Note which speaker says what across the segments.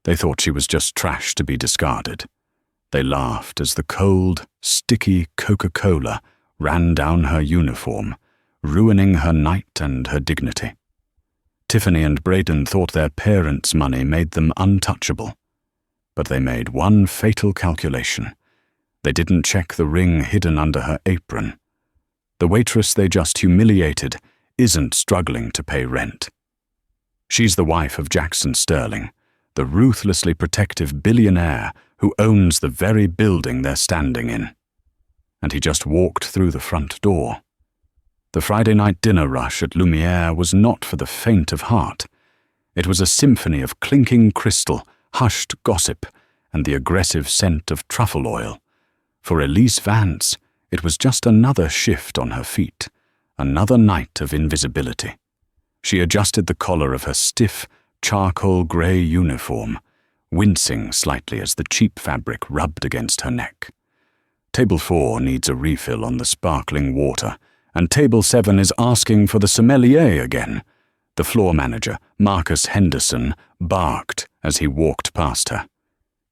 Speaker 1: They thought she was just trash to be discarded. They laughed as the cold, sticky Coca-Cola ran down her uniform, ruining her night and her dignity. Tiffany and Braden thought their parents' money made them untouchable. But they made one fatal calculation. They didn't check the ring hidden under her apron. The waitress they just humiliated isn't struggling to pay rent. She's the wife of Jackson Sterling, the ruthlessly protective billionaire who owns the very building they're standing in. And he just walked through the front door. The Friday night dinner rush at Lumiere was not for the faint of heart. It was a symphony of clinking crystal, hushed gossip, and the aggressive scent of truffle oil. For Elise Vance, it was just another shift on her feet, another night of invisibility. She adjusted the collar of her stiff, charcoal grey uniform, wincing slightly as the cheap fabric rubbed against her neck. Table 4 needs a refill on the sparkling water, and Table 7 is asking for the sommelier again. The floor manager, Marcus Henderson, barked as he walked past her.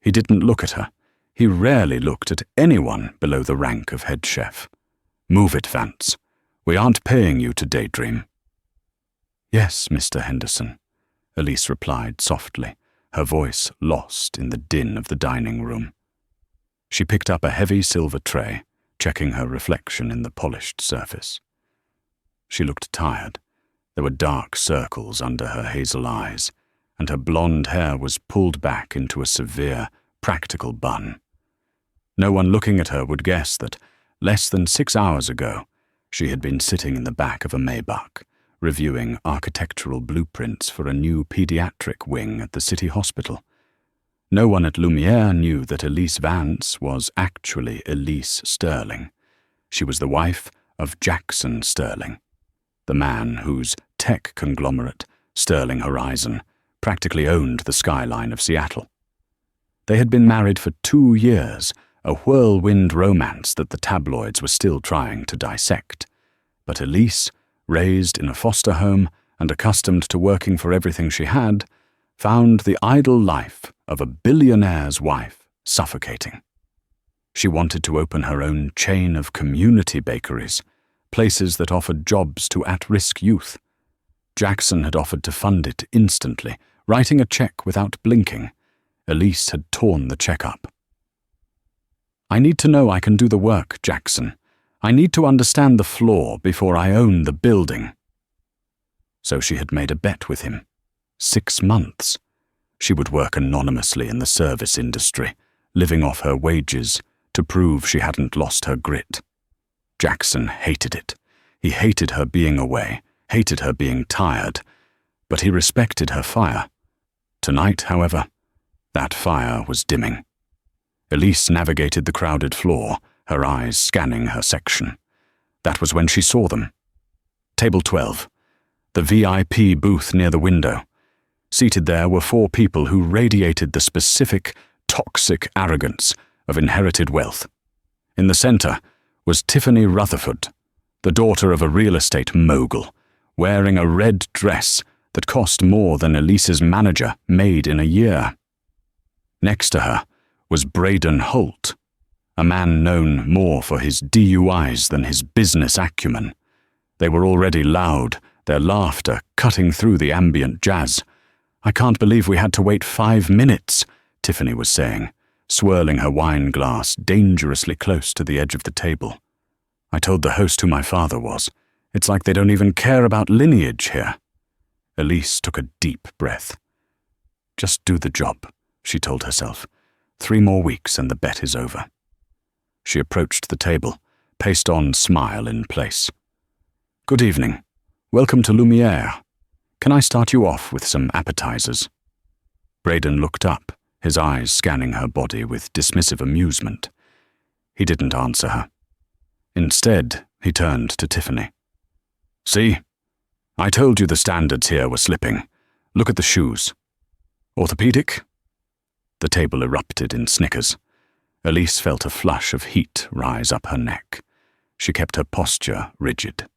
Speaker 1: He didn't look at her. He rarely looked at anyone below the rank of head chef. "Move it, Vance. We aren't paying you to daydream." "Yes, Mr. Henderson," Elise replied softly, her voice lost in the din of the dining room. She picked up a heavy silver tray, checking her reflection in the polished surface. She looked tired. There were dark circles under her hazel eyes, and her blonde hair was pulled back into a severe, practical bun. No one looking at her would guess that, less than 6 hours ago, she had been sitting in the back of a Maybach, reviewing architectural blueprints for a new pediatric wing at the city hospital. No one at Lumiere knew that Elise Vance was actually Elise Sterling. She was the wife of Jackson Sterling, the man whose tech conglomerate, Sterling Horizon, practically owned the skyline of Seattle. They had been married for 2 years, a whirlwind romance that the tabloids were still trying to dissect. But Elise, raised in a foster home and accustomed to working for everything she had, found the idle life of a billionaire's wife suffocating. She wanted to open her own chain of community bakeries, places that offered jobs to at-risk youth. Jackson had offered to fund it instantly, writing a check without blinking. Elise had torn the check up. "I need to know I can do the work, Jackson. I need to understand the floor before I own the building." So she had made a bet with him. 6 months. She would work anonymously in the service industry, living off her wages, to prove she hadn't lost her grit. Jackson hated it. He hated her being away, hated her being tired, but he respected her fire. Tonight, however, that fire was dimming. Elise navigated the crowded floor, her eyes scanning her section. That was when she saw them. Table 12, the VIP booth near the window. Seated there were 4 people who radiated the specific, toxic arrogance of inherited wealth. In the center was Tiffany Rutherford, the daughter of a real estate mogul, wearing a red dress that cost more than Elise's manager made in a year. Next to her was Braden Holt, a man known more for his DUIs than his business acumen. They were already loud, their laughter cutting through the ambient jazz. "I can't believe we had to wait 5 minutes, Tiffany was saying, swirling her wine glass dangerously close to the edge of the table. "I told the host who my father was. It's like they don't even care about lineage here." Elise took a deep breath. "Just do the job," she told herself. 3 more weeks and the bet is over. She approached the table, paste-on smile in place. "Good evening. Welcome to Lumiere. Can I start you off with some appetizers?" Braden looked up, his eyes scanning her body with dismissive amusement. He didn't answer her. Instead, he turned to Tiffany. "See? I told you the standards here were slipping. Look at the shoes. Orthopedic?" The table erupted in snickers. Elise felt a flush of heat rise up her neck. She kept her posture rigid.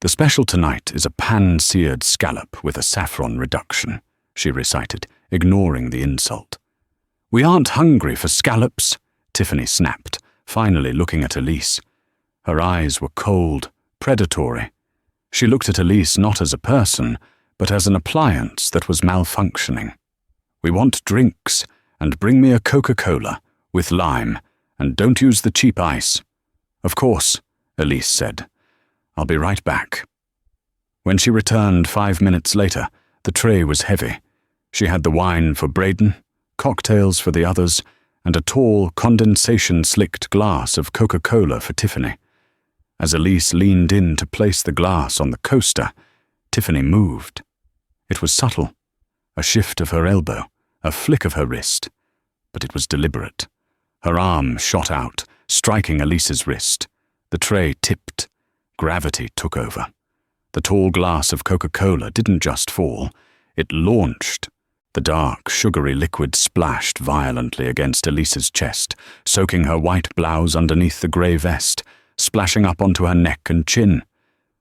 Speaker 1: "The special tonight is a pan-seared scallop with a saffron reduction," she recited, ignoring the insult. "We aren't hungry for scallops," Tiffany snapped, finally looking at Elise. Her eyes were cold, predatory. She looked at Elise not as a person, but as an appliance that was malfunctioning. "We want drinks, and bring me a Coca-Cola, with lime, and don't use the cheap ice." "Of course," Elise said. "I'll be right back." When she returned 5 minutes later, the tray was heavy. She had the wine for Braden, cocktails for the others, and a tall, condensation-slicked glass of Coca-Cola for Tiffany. As Elise leaned in to place the glass on the coaster, Tiffany moved. It was subtle, a shift of her elbow, a flick of her wrist, but it was deliberate. Her arm shot out, striking Elise's wrist. The tray tipped. Gravity took over. The tall glass of Coca-Cola didn't just fall, it launched. The dark, sugary liquid splashed violently against Elise's chest, soaking her white blouse underneath the grey vest, splashing up onto her neck and chin.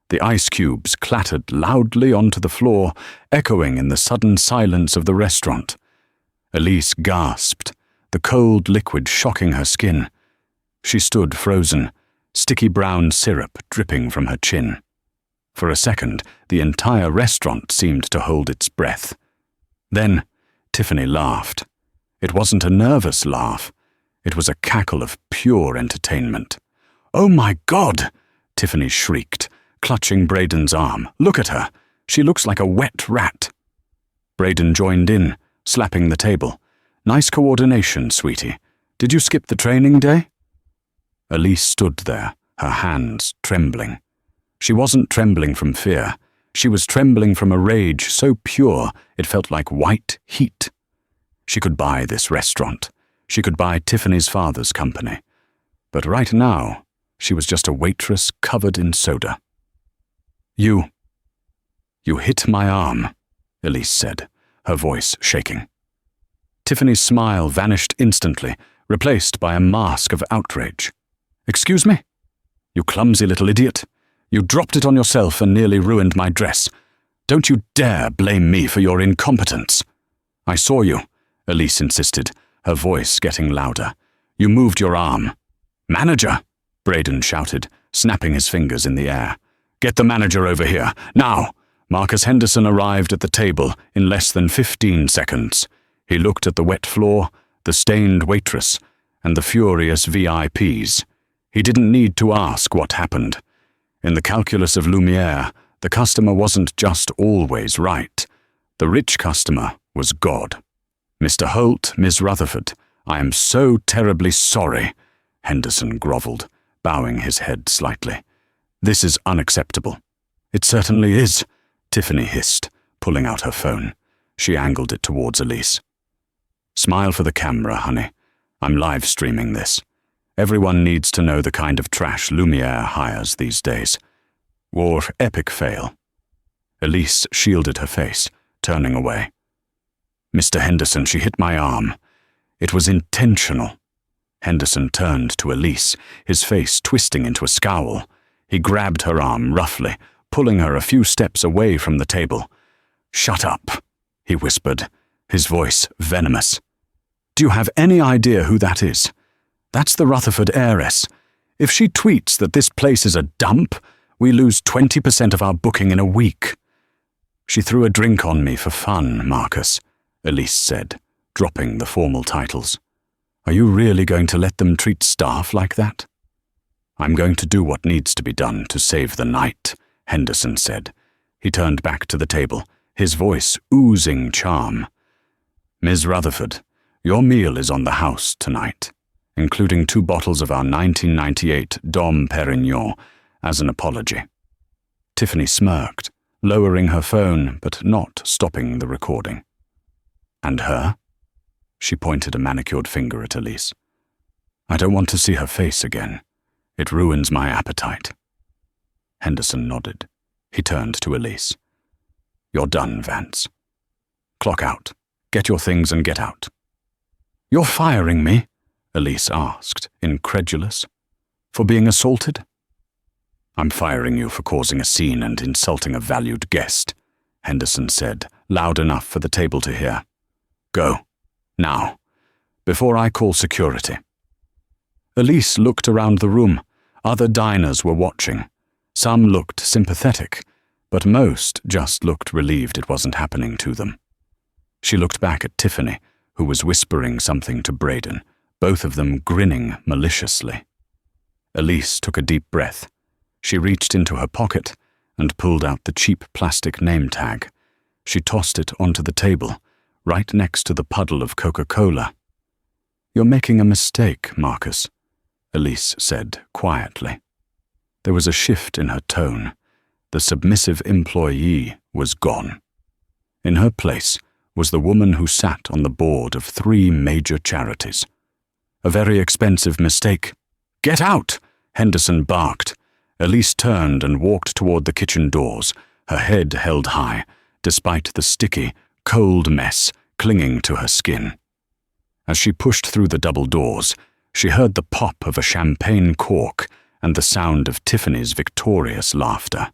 Speaker 1: The ice cubes clattered loudly onto the floor, echoing in the sudden silence of the restaurant. Elise gasped, the cold liquid shocking her skin. She stood frozen, sticky brown syrup dripping from her chin. For a second, the entire restaurant seemed to hold its breath. Then, Tiffany laughed. It wasn't a nervous laugh. It was a cackle of pure entertainment. "Oh my God!" Tiffany shrieked, clutching Braden's arm. "Look at her. She looks like a wet rat." Braden joined in, slapping the table. "Nice coordination, sweetie. Did you skip the training day?" Elise stood there, her hands trembling. She wasn't trembling from fear. She was trembling from a rage so pure it felt like white heat. She could buy this restaurant. She could buy Tiffany's father's company. But right now, she was just a waitress covered in soda. You hit my arm," Elise said, her voice shaking. Tiffany's smile vanished instantly, replaced by a mask of outrage. "Excuse me? You clumsy little idiot. You dropped it on yourself and nearly ruined my dress. Don't you dare blame me for your incompetence." "I saw you," Elise insisted, her voice getting louder. "You moved your arm." "Manager!" Braden shouted, snapping his fingers in the air. "Get the manager over here, now!" Marcus Henderson arrived at the table in less than 15 seconds. He looked at the wet floor, the stained waitress, and the furious VIPs. He didn't need to ask what happened. In the calculus of Lumiere, the customer wasn't just always right. The rich customer was God. "Mr. Holt, Miss Rutherford, I am so terribly sorry," Henderson grovelled, bowing his head slightly. "This is unacceptable." "It certainly is," Tiffany hissed, pulling out her phone. She angled it towards Elise. "Smile for the camera, honey. I'm live streaming this. Everyone needs to know the kind of trash Lumiere hires these days. Or epic fail." Elise shielded her face, turning away. "Mr. Henderson, she hit my arm. It was intentional." Henderson turned to Elise, his face twisting into a scowl. He grabbed her arm roughly, pulling her a few steps away from the table. "Shut up," he whispered, his voice venomous. "Do you have any idea who that is? That's the Rutherford heiress. If she tweets that this place is a dump, we lose 20% of our booking in a week." "She threw a drink on me for fun, Marcus," Elise said, dropping the formal titles. "Are you really going to let them treat staff like that?" "I'm going to do what needs to be done to save the night," Henderson said. He turned back to the table, his voice oozing charm. "Ms. Rutherford, your meal is on the house tonight, including 2 bottles of our 1998 Dom Perignon as an apology." Tiffany smirked, lowering her phone but not stopping the recording. "And her?" She pointed a manicured finger at Elise. "I don't want to see her face again. It ruins my appetite." Henderson nodded. He turned to Elise. "You're done, Vance. Clock out. Get your things and get out." "You're firing me?" Elise asked, incredulous. "For being assaulted?" "I'm firing you for causing a scene and insulting a valued guest," Henderson said, loud enough for the table to hear. Go. Now. Before I call security." Elise looked around the room. Other diners were watching. Some looked sympathetic, but most just looked relieved it wasn't happening to them. She looked back at Tiffany, who was whispering something to Braden, both of them grinning maliciously. Elise took a deep breath. She reached into her pocket and pulled out the cheap plastic name tag. She tossed it onto the table, right next to the puddle of Coca-Cola. "You're making a mistake, Marcus," Elise said quietly. There was a shift in her tone. The submissive employee was gone. In her place was the woman who sat on the board of 3 major charities. "A very expensive mistake." "Get out!" Henderson barked. Elise turned and walked toward the kitchen doors, her head held high, despite the sticky, cold mess clinging to her skin. As she pushed through the double doors, she heard the pop of a champagne cork and the sound of Tiffany's victorious laughter.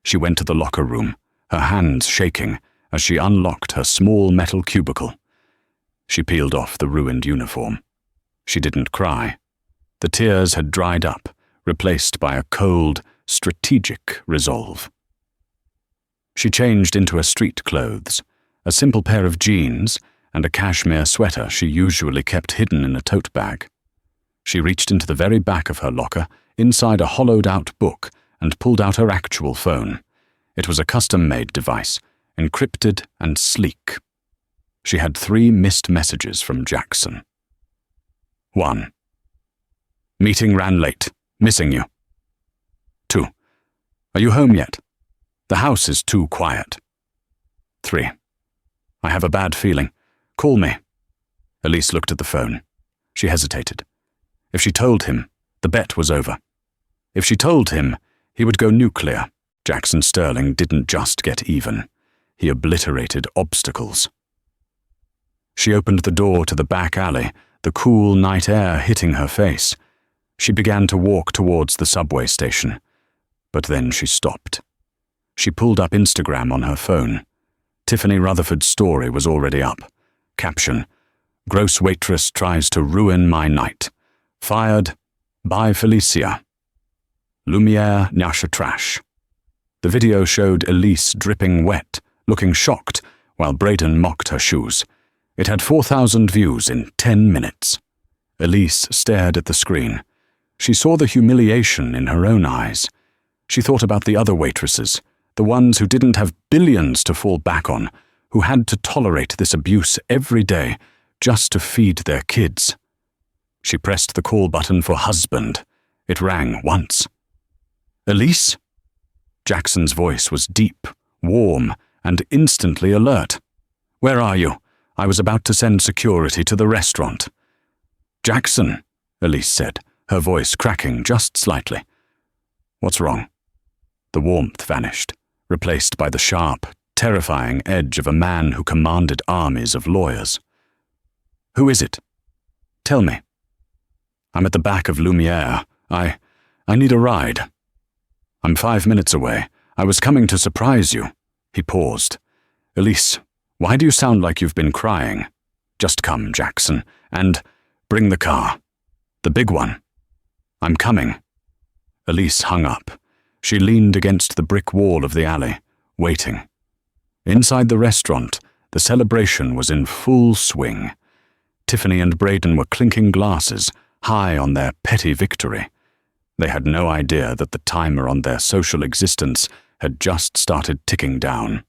Speaker 1: She went to the locker room, her hands shaking as she unlocked her small metal cubicle. She peeled off the ruined uniform. She didn't cry. The tears had dried up, replaced by a cold, strategic resolve. She changed into her street clothes, a simple pair of jeans and a cashmere sweater she usually kept hidden in a tote bag. She reached into the very back of her locker, inside a hollowed-out book, and pulled out her actual phone. It was a custom-made device, encrypted and sleek. She had 3 missed messages from Jackson. 1. "Meeting ran late. Missing you." 2. "Are you home yet? The house is too quiet." 3. "I have a bad feeling. Call me." Elise looked at the phone. She hesitated. If she told him, the bet was over. If she told him, he would go nuclear. Jackson Sterling didn't just get even. He obliterated obstacles. She opened the door to the back alley, the cool night air hitting her face. She began to walk towards the subway station, but then she stopped. She pulled up Instagram on her phone. Tiffany Rutherford's story was already up. Caption: "Gross waitress tries to ruin my night. Fired by Felicia. Lumiere Nyasha trash." The video showed Elise dripping wet, looking shocked, while Braden mocked her shoes. It had 4,000 views in 10 minutes. Elise stared at the screen. She saw the humiliation in her own eyes. She thought about the other waitresses, the ones who didn't have billions to fall back on, who had to tolerate this abuse every day just to feed their kids. She pressed the call button for husband. It rang once. "Elise?" Jackson's voice was deep, warm, and instantly alert. "Where are you? I was about to send security to the restaurant." "Jackson," Elise said, her voice cracking just slightly. "What's wrong?" The warmth vanished, replaced by the sharp, terrifying edge of a man who commanded armies of lawyers. "Who is it? Tell me." "I'm at the back of Lumiere. I need a ride." "I'm 5 minutes away. I was coming to surprise you." He paused. "Elise, why do you sound like you've been crying?" "Just come, Jackson, and bring the car. The big one." "I'm coming." Elise hung up. She leaned against the brick wall of the alley, waiting. Inside the restaurant, the celebration was in full swing. Tiffany and Braden were clinking glasses, high on their petty victory. They had no idea that the timer on their social existence had just started ticking down.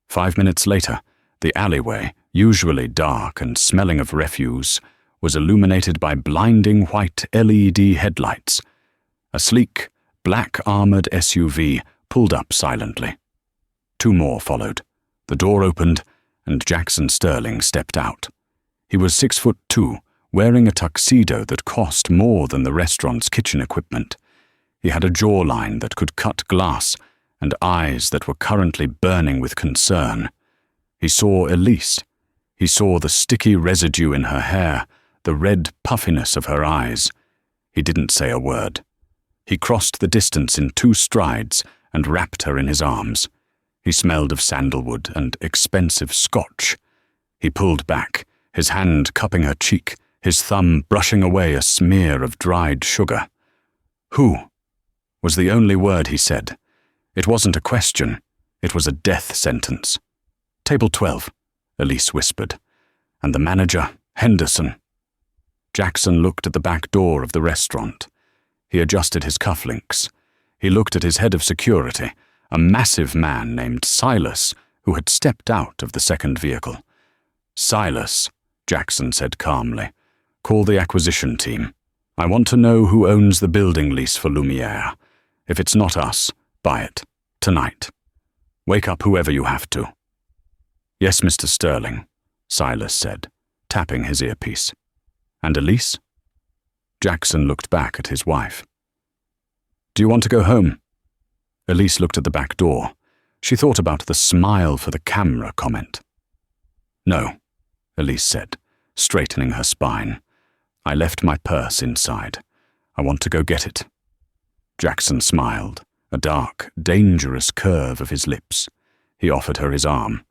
Speaker 1: 5 minutes later, the alleyway, usually dark and smelling of refuse, was illuminated by blinding white LED headlights. A sleek, black-armored SUV pulled up silently. 2 more followed. The door opened, and Jackson Sterling stepped out. He was 6'2", wearing a tuxedo that cost more than the restaurant's kitchen equipment. He had a jawline that could cut glass and eyes that were currently burning with concern. He saw Elise. He saw the sticky residue in her hair, the red puffiness of her eyes. He didn't say a word. He crossed the distance in 2 strides and wrapped her in his arms. He smelled of sandalwood and expensive scotch. He pulled back, his hand cupping her cheek, his thumb brushing away a smear of dried sugar. "Who?" was the only word he said. It wasn't a question, it was a death sentence. "Table 12, Elise whispered. "And the manager, Henderson." Jackson looked at the back door of the restaurant. He adjusted his cufflinks. He looked at his head of security, a massive man named Silas, who had stepped out of the second vehicle. "Silas," Jackson said calmly, "call the acquisition team. I want to know who owns the building lease for Lumiere. If it's not us, buy it. Tonight. Wake up whoever you have to." "Yes, Mr. Sterling," Silas said, tapping his earpiece. "And Elise?" Jackson looked back at his wife. "Do you want to go home?" Elise looked at the back door. She thought about the smile for the camera comment. "No," Elise said, straightening her spine. "I left my purse inside. I want to go get it." Jackson smiled, a dark, dangerous curve of his lips. He offered her his arm.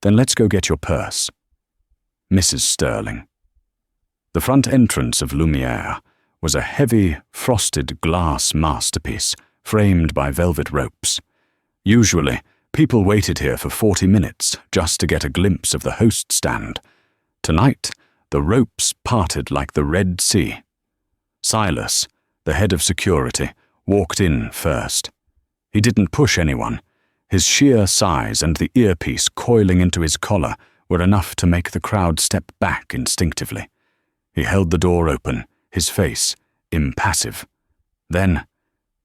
Speaker 1: "Then let's go get your purse." Mrs. Sterling. The front entrance of Lumiere was a heavy, frosted glass masterpiece framed by velvet ropes. Usually, people waited here for 40 minutes just to get a glimpse of the host stand. Tonight, the ropes parted like the Red Sea. Silas, the head of security, walked in first. He didn't push anyone. His sheer size and the earpiece coiling into his collar were enough to make the crowd step back instinctively. He held the door open, his face impassive. Then,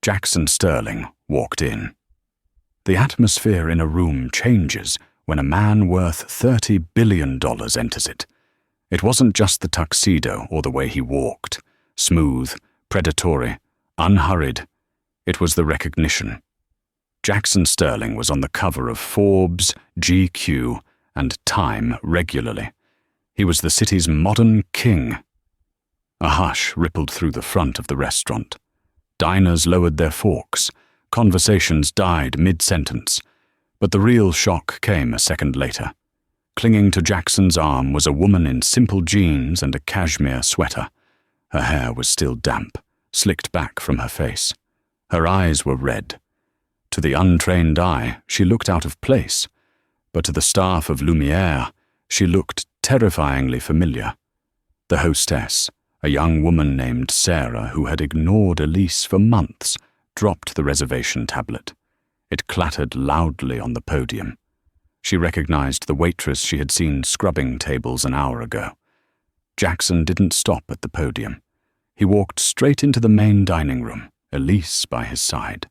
Speaker 1: Jackson Sterling walked in. The atmosphere in a room changes when a man worth $30 billion enters it. It wasn't just the tuxedo or the way he walked, smooth, predatory, unhurried. It was the recognition. Jackson Sterling was on the cover of Forbes, GQ, and Time regularly. He was the city's modern king. A hush rippled through the front of the restaurant. Diners lowered their forks. Conversations died mid-sentence. But the real shock came a second later. Clinging to Jackson's arm was a woman in simple jeans and a cashmere sweater. Her hair was still damp, slicked back from her face. Her eyes were red. To the untrained eye, she looked out of place, but to the staff of Lumiere, she looked terrifyingly familiar. The hostess, a young woman named Sarah who had ignored Elise for months, dropped the reservation tablet. It clattered loudly on the podium. She recognized the waitress she had seen scrubbing tables an hour ago. Jackson didn't stop at the podium. He walked straight into the main dining room, Elise by his side.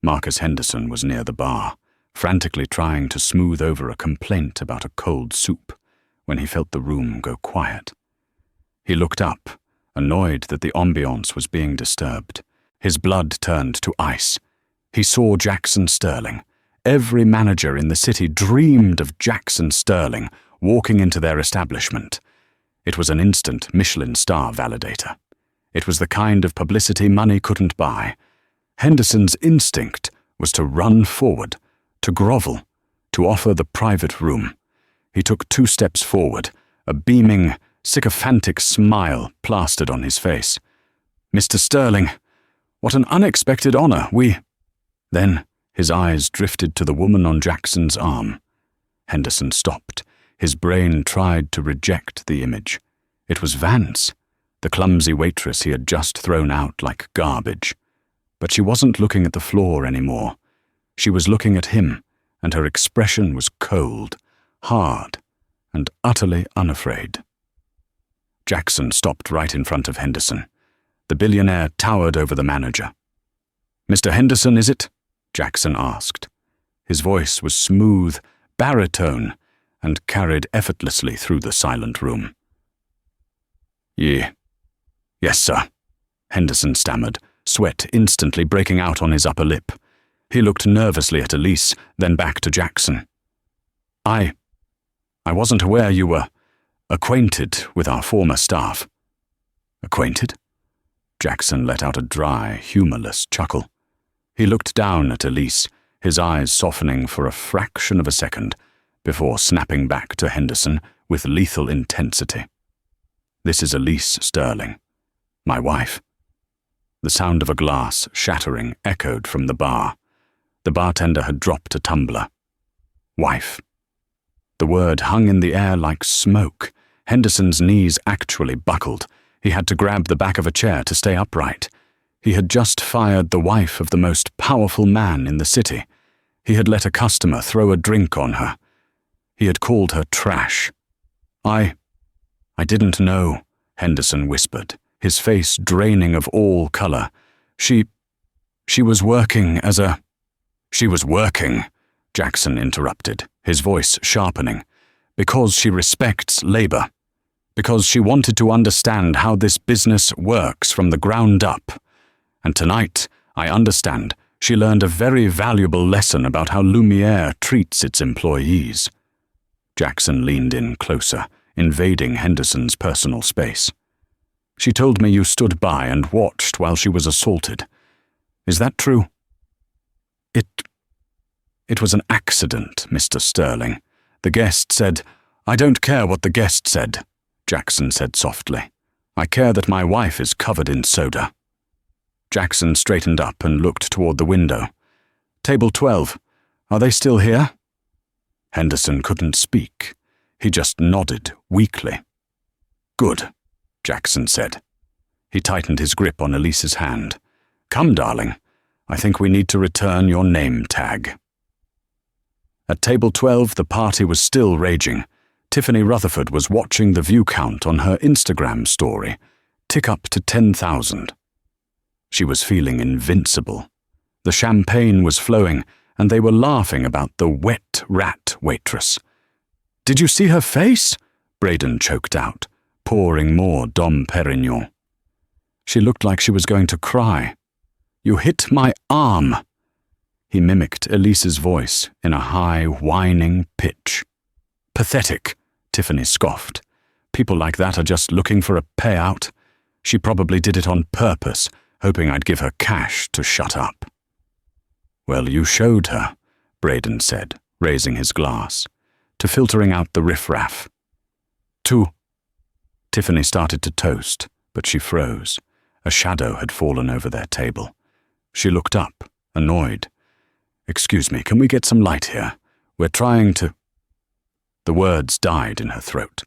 Speaker 1: Marcus Henderson was near the bar, frantically trying to smooth over a complaint about a cold soup, when he felt the room go quiet. He looked up, annoyed that the ambiance was being disturbed. His blood turned to ice. He saw Jackson Sterling. Every manager in the city dreamed of Jackson Sterling walking into their establishment. It was an instant Michelin star validator. It was the kind of publicity money couldn't buy. Henderson's instinct was to run forward, to grovel, to offer the private room. He took 2 steps forward, a beaming, sycophantic smile plastered on his face. "Mr. Sterling, what an unexpected honor, Then his eyes drifted to the woman on Jackson's arm. Henderson stopped. His brain tried to reject the image. It was Vance, the clumsy waitress he had just thrown out like garbage. But she wasn't looking at the floor anymore. She was looking at him, and her expression was cold, hard, and utterly unafraid. Jackson stopped right in front of Henderson. The billionaire towered over the manager. "Mr. Henderson, is it?" Jackson asked. His voice was smooth, baritone, and carried effortlessly through the silent room. Yes, sir," Henderson stammered, sweat instantly breaking out on his upper lip. He looked nervously at Elise, then back to Jackson. I wasn't aware you were acquainted with our former staff." "Acquainted?" Jackson let out a dry, humorless chuckle. He looked down at Elise, his eyes softening for a fraction of a second, before snapping back to Henderson with lethal intensity. "This is Elise Sterling, my wife." The sound of a glass shattering echoed from the bar. The bartender had dropped a tumbler. Wife. The word hung in the air like smoke. Henderson's knees actually buckled. He had to grab the back of a chair to stay upright. He had just fired the wife of the most powerful man in the city. He had let a customer throw a drink on her. He had called her trash. I didn't know," Henderson whispered, his face draining of all color. She was working as a—" "She was working," Jackson interrupted, his voice sharpening, "because she respects labor. Because she wanted to understand how this business works from the ground up. And tonight, I understand, she learned a very valuable lesson about how Lumiere treats its employees." Jackson leaned in closer, invading Henderson's personal space. "She told me you stood by and watched while she was assaulted. Is that true?" It was an accident, Mr. Sterling. The guest said—" "I don't care what the guest said," Jackson said softly. "I care that my wife is covered in soda." Jackson straightened up and looked toward the window. "Table 12. Are they still here?" Henderson couldn't speak. He just nodded weakly. "Good," Jackson said. He tightened his grip on Elise's hand. "Come, darling. I think we need to return your name tag." At table 12, the party was still raging. Tiffany Rutherford was watching the view count on her Instagram story tick up to 10,000. She was feeling invincible. The champagne was flowing, and they were laughing about the wet rat waitress. "Did you see her face?" Braden choked out, pouring more Dom Perignon. "She looked like she was going to cry. You hit my arm." He mimicked Elise's voice in a high, whining pitch. "Pathetic," Tiffany scoffed. "People like that are just looking for a payout. She probably did it on purpose, hoping I'd give her cash to shut up." "Well, you showed her," Braden said, raising his glass, to filtering out the riffraff. "To—" Tiffany started to toast, but she froze. A shadow had fallen over their table. She looked up, annoyed. "Excuse me, can we get some light here? We're trying to—" The words died in her throat.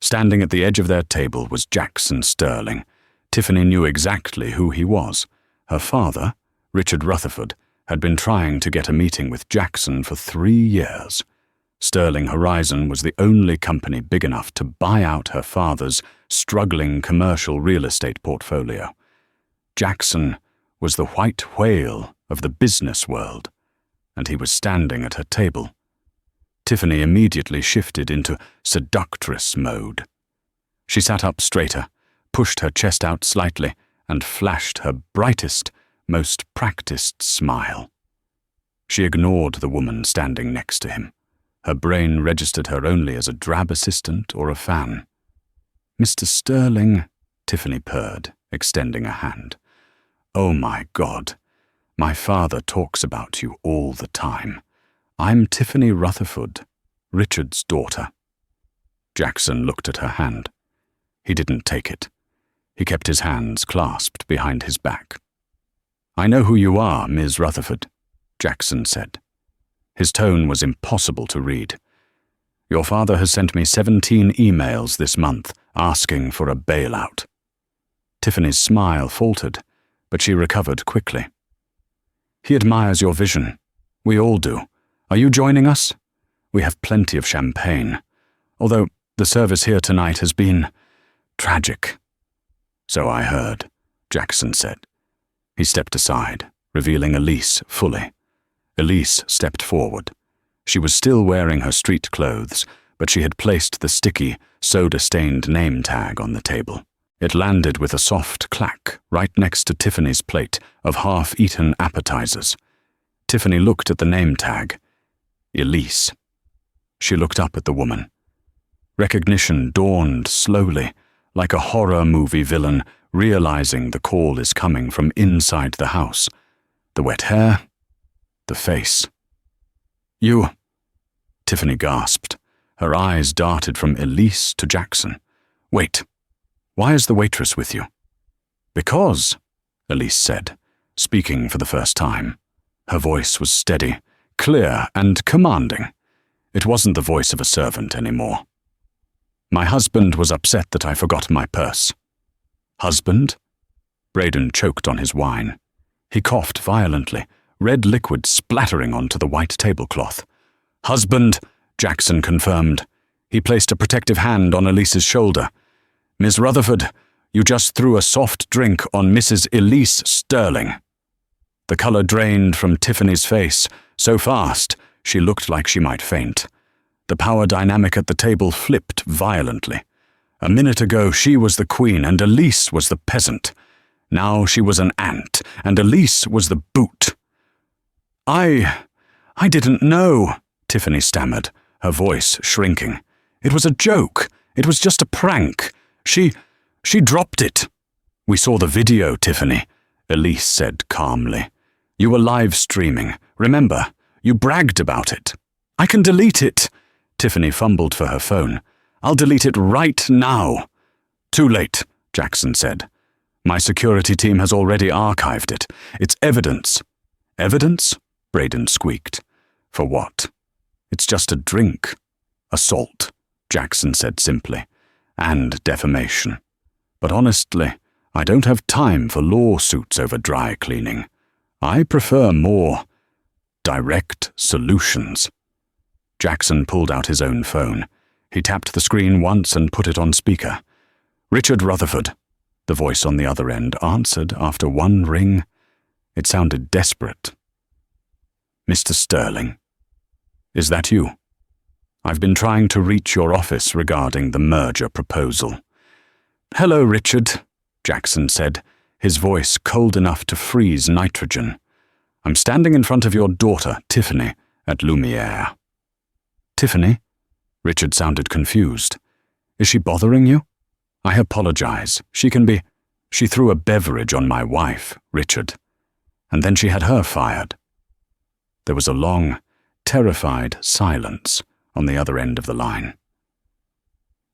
Speaker 1: Standing at the edge of their table was Jackson Sterling. Tiffany knew exactly who he was. Her father, Richard Rutherford, had been trying to get a meeting with Jackson for 3 years. Sterling Horizon was the only company big enough to buy out her father's struggling commercial real estate portfolio. Jackson was the white whale of the business world, and he was standing at her table. Tiffany immediately shifted into seductress mode. She sat up straighter, pushed her chest out slightly, and flashed her brightest, most practiced smile. She ignored the woman standing next to him. Her brain registered her only as a drab assistant or a fan. "Mr. Sterling," Tiffany purred, extending a hand. "Oh my God. My father talks about you all the time. I'm Tiffany Rutherford, Richard's daughter." Jackson looked at her hand. He didn't take it. He kept his hands clasped behind his back. "I know who you are, Ms. Rutherford," Jackson said. His tone was impossible to read. "Your father has sent me 17 emails this month asking for a bailout." Tiffany's smile faltered, but she recovered quickly. "He admires your vision. We all do. Are you joining us? We have plenty of champagne. Although the service here tonight has been tragic." "So I heard," Jackson said. He stepped aside, revealing Elise fully. Elise stepped forward. She was still wearing her street clothes, but she had placed the sticky, soda-stained name tag on the table. It landed with a soft clack right next to Tiffany's plate of half-eaten appetizers. Tiffany looked at the name tag. Elise. She looked up at the woman. Recognition dawned slowly, like a horror movie villain realizing the call is coming from inside the house. The wet hair, the face. "You..." Tiffany gasped. Her eyes darted from Elise to Jackson. Wait, why is the waitress with you? Because, Elise said, speaking for the first time. Her voice was steady, clear, and commanding. It wasn't the voice of a servant anymore. My husband was upset that I forgot my purse. Husband? Braden choked on his wine. He coughed violently, red liquid splattering onto the white tablecloth. Husband, Jackson confirmed. He placed a protective hand on Elise's shoulder. Miss Rutherford, you just threw a soft drink on Mrs. Elise Sterling. The color drained from Tiffany's face so fast she looked like she might faint. The power dynamic at the table flipped violently. A minute ago she was the queen and Elise was the peasant. Now she was an ant and Elise was the boot. I didn't know, Tiffany stammered, her voice shrinking. It was a joke. It was just a prank. She dropped it. We saw the video, Tiffany, Elise said calmly. You were live streaming. Remember, you bragged about it. I can delete it. Tiffany fumbled for her phone. I'll delete it right now. Too late, Jackson said. My security team has already archived it. It's evidence. Evidence? Braden squeaked. For what? It's just a drink. Assault, Jackson said simply. And defamation. But honestly, I don't have time for lawsuits over dry cleaning. I prefer more direct solutions. Jackson pulled out his own phone. He tapped the screen once and put it on speaker. Richard Rutherford. The voice on the other end answered after one ring. It sounded desperate. Mr. Sterling. Is that you? I've been trying to reach your office regarding the merger proposal. Hello, Richard, Jackson said, his voice cold enough to freeze nitrogen. I'm standing in front of your daughter, Tiffany, at Lumiere. Tiffany? Richard sounded confused. Is she bothering you? I apologize. She threw a beverage on my wife, Richard. And then she had her fired. There was a long, terrified silence on the other end of the line.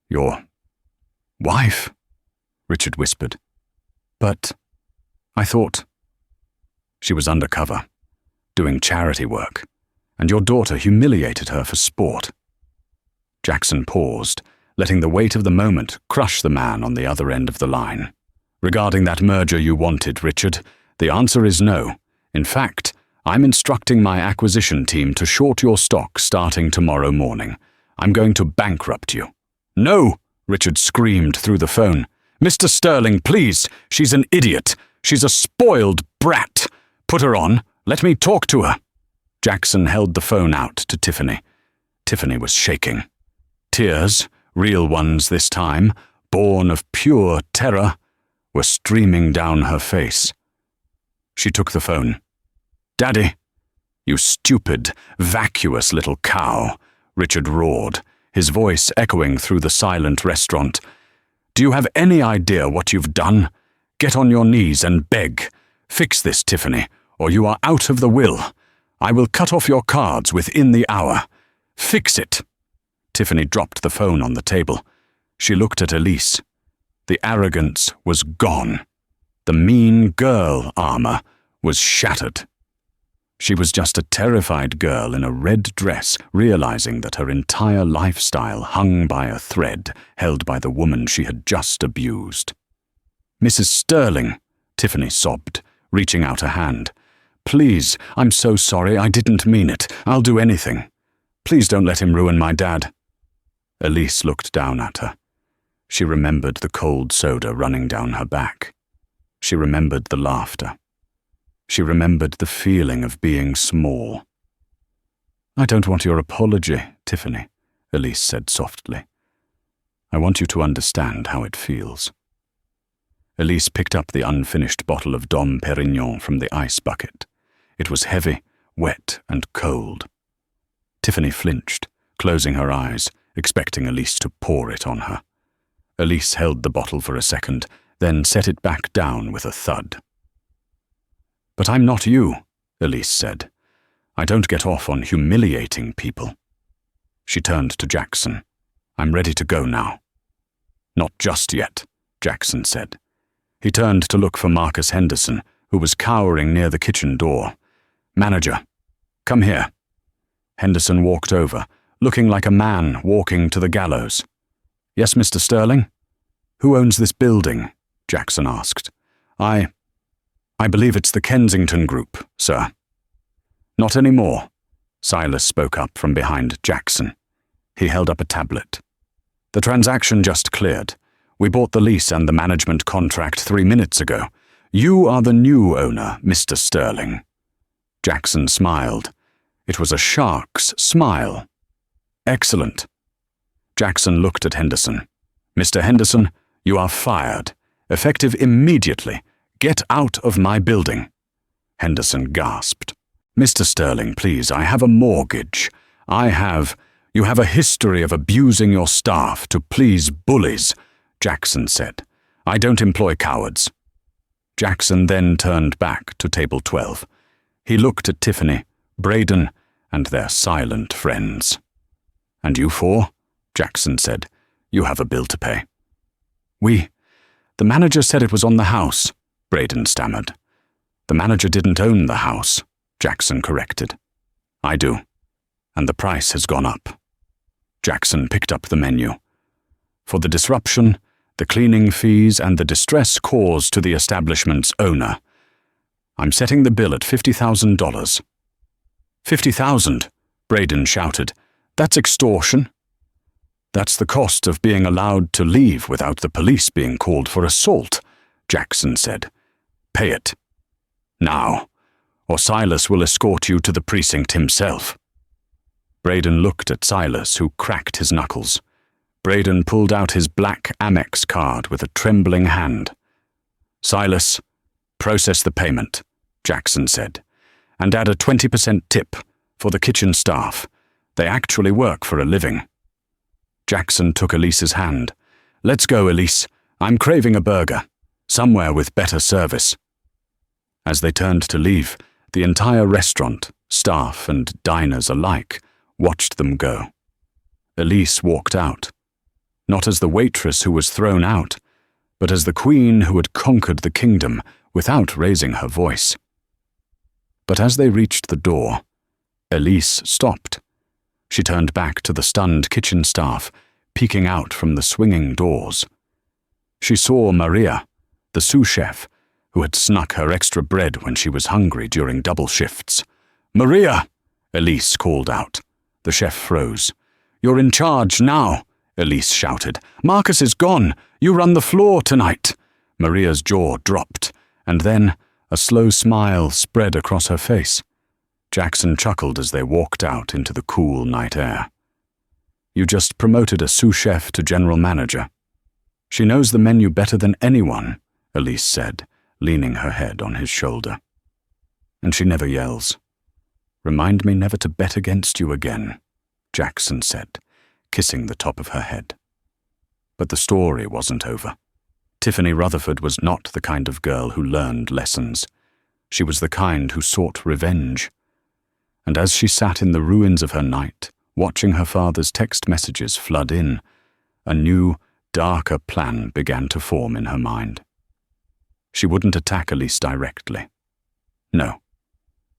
Speaker 1: Your wife? Richard whispered. But I thought she was undercover, doing charity work, and your daughter humiliated her for sport. Jackson paused, letting the weight of the moment crush the man on the other end of the line. Regarding that merger you wanted, Richard, the answer is no. In fact, I'm instructing my acquisition team to short your stock starting tomorrow morning. I'm going to bankrupt you. No, Richard screamed through the phone. Mr. Sterling, please, she's an idiot. She's a spoiled brat. Put her on. Let me talk to her. Jackson held the phone out to Tiffany. Tiffany was shaking. Tears, real ones this time, born of pure terror, were streaming down her face. She took the phone. Daddy, you stupid, vacuous little cow, Richard roared, his voice echoing through the silent restaurant. Do you have any idea what you've done? Get on your knees and beg. Fix this, Tiffany, or you are out of the will. I will cut off your cards within the hour. Fix it. Tiffany dropped the phone on the table. She looked at Elise. The arrogance was gone. The mean girl armor was shattered. She was just a terrified girl in a red dress, realizing that her entire lifestyle hung by a thread held by the woman she had just abused. Mrs. Sterling, Tiffany sobbed, reaching out a hand. Please, I'm so sorry, I didn't mean it. I'll do anything. Please don't let him ruin my dad. Elise looked down at her. She remembered the cold soda running down her back. She remembered the laughter. She remembered the feeling of being small. I don't want your apology, Tiffany, Elise said softly. I want you to understand how it feels. Elise picked up the unfinished bottle of Dom Perignon from the ice bucket. It was heavy, wet, and cold. Tiffany flinched, closing her eyes, expecting Elise to pour it on her. Elise held the bottle for a second, then set it back down with a thud. But I'm not you, Elise said. I don't get off on humiliating people. She turned to Jackson. "I'm ready to go now." "Not just yet," Jackson said. He turned to look for Marcus Henderson, who was cowering near the kitchen door. "Manager, come here." Henderson walked over, looking like a man walking to the gallows. "Yes, Mr. Sterling?" "Who owns this building?" Jackson asked. I believe it's the Kensington Group, sir." "Not anymore," Silas spoke up from behind Jackson. He held up a tablet. "The transaction just cleared. We bought the lease and the management contract 3 minutes ago. You are the new owner, Mr. Sterling." Jackson smiled. It was a shark's smile. "Excellent." Jackson looked at Henderson. "Mr. Henderson, you are fired. Effective immediately. Get out of my building." Henderson gasped. "Mr. Sterling, please, I have a mortgage. You have a history of abusing your staff to please bullies," Jackson said. "I don't employ cowards." Jackson then turned back to table 12. He looked at Tiffany, Braden, and their silent friends. "And you four," Jackson said, "you have a bill to pay." The manager said it was on the house," Braden stammered. "The manager didn't own the house," Jackson corrected. "I do, and the price has gone up." Jackson picked up the menu. "For the disruption, the cleaning fees, and the distress caused to the establishment's owner, I'm setting the bill at $50,000. $50,000, Braden shouted. "That's extortion." "That's the cost of being allowed to leave without the police being called for assault," Jackson said. "Pay it. Now, or Silas will escort you to the precinct himself." Braden looked at Silas, who cracked his knuckles. Braden pulled out his black Amex card with a trembling hand. "Silas, process the payment," Jackson said, "and add a 20% tip for the kitchen staff. They actually work for a living." Jackson took Elise's hand. "Let's go, Elise. I'm craving a burger. Somewhere with better service." As they turned to leave, the entire restaurant, staff and diners alike, watched them go. Elise walked out, not as the waitress who was thrown out, but as the queen who had conquered the kingdom without raising her voice. But as they reached the door, Elise stopped. She turned back to the stunned kitchen staff, peeking out from the swinging doors. She saw Maria, the sous chef, who had snuck her extra bread when she was hungry during double shifts. "Maria!" Elise called out. The chef froze. "You're in charge now," Elise shouted. "Marcus is gone. You run the floor tonight." Maria's jaw dropped, and then a slow smile spread across her face. Jackson chuckled as they walked out into the cool night air. "You just promoted a sous chef to general manager. She knows the menu better than anyone," Elise said, leaning her head on his shoulder. "And she never yells. Remind me never to bet against you again," Jackson said, kissing the top of her head. But the story wasn't over. Tiffany Rutherford was not the kind of girl who learned lessons. She was the kind who sought revenge. And as she sat in the ruins of her night, watching her father's text messages flood in, a new, darker plan began to form in her mind. She wouldn't attack Elise directly. No.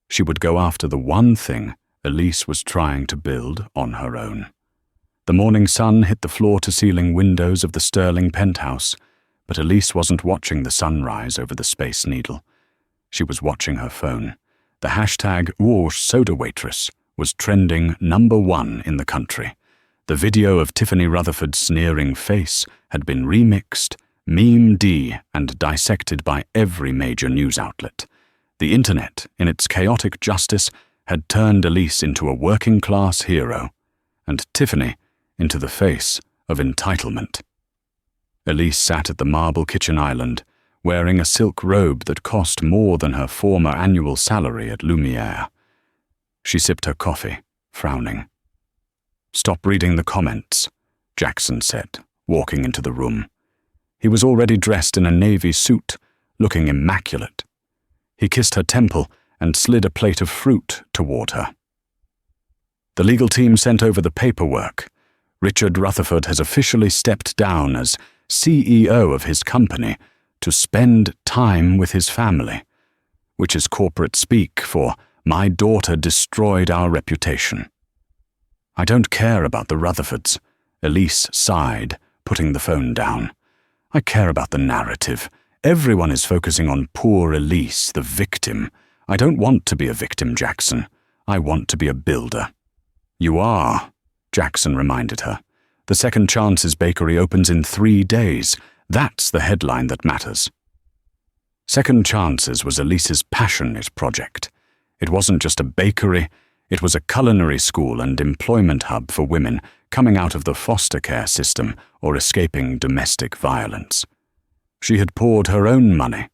Speaker 1: She would go after the one thing Elise was trying to build on her own. The morning sun hit the floor-to-ceiling windows of the Sterling penthouse, but Elise wasn't watching the sunrise over the Space Needle. She was watching her phone. The hashtag #WashSodaWaitress was trending #1 in the country. The video of Tiffany Rutherford's sneering face had been remixed, memed, and dissected by every major news outlet. The internet, in its chaotic justice, had turned Elise into a working-class hero, and Tiffany into the face of entitlement. Elise sat at the marble kitchen island, wearing a silk robe that cost more than her former annual salary at Lumiere. She sipped her coffee, frowning. "Stop reading the comments," Jackson said, walking into the room. He was already dressed in a navy suit, looking immaculate. He kissed her temple and slid a plate of fruit toward her. The legal team sent over the paperwork. Richard Rutherford has officially stepped down as CEO of his company to spend time with his family, which is corporate speak for "my daughter destroyed our reputation." "I don't care about the Rutherfords," Elise sighed, putting the phone down. "I care about the narrative. Everyone is focusing on poor Elise, the victim. I don't want to be a victim, Jackson. I want to be a builder." "You are," Jackson reminded her. "The Second Chances Bakery opens in 3 days. That's the headline that matters." Second Chances was Elise's passionate project. It wasn't just a bakery, it was a culinary school and employment hub for women coming out of the foster care system or escaping domestic violence. She had poured her own money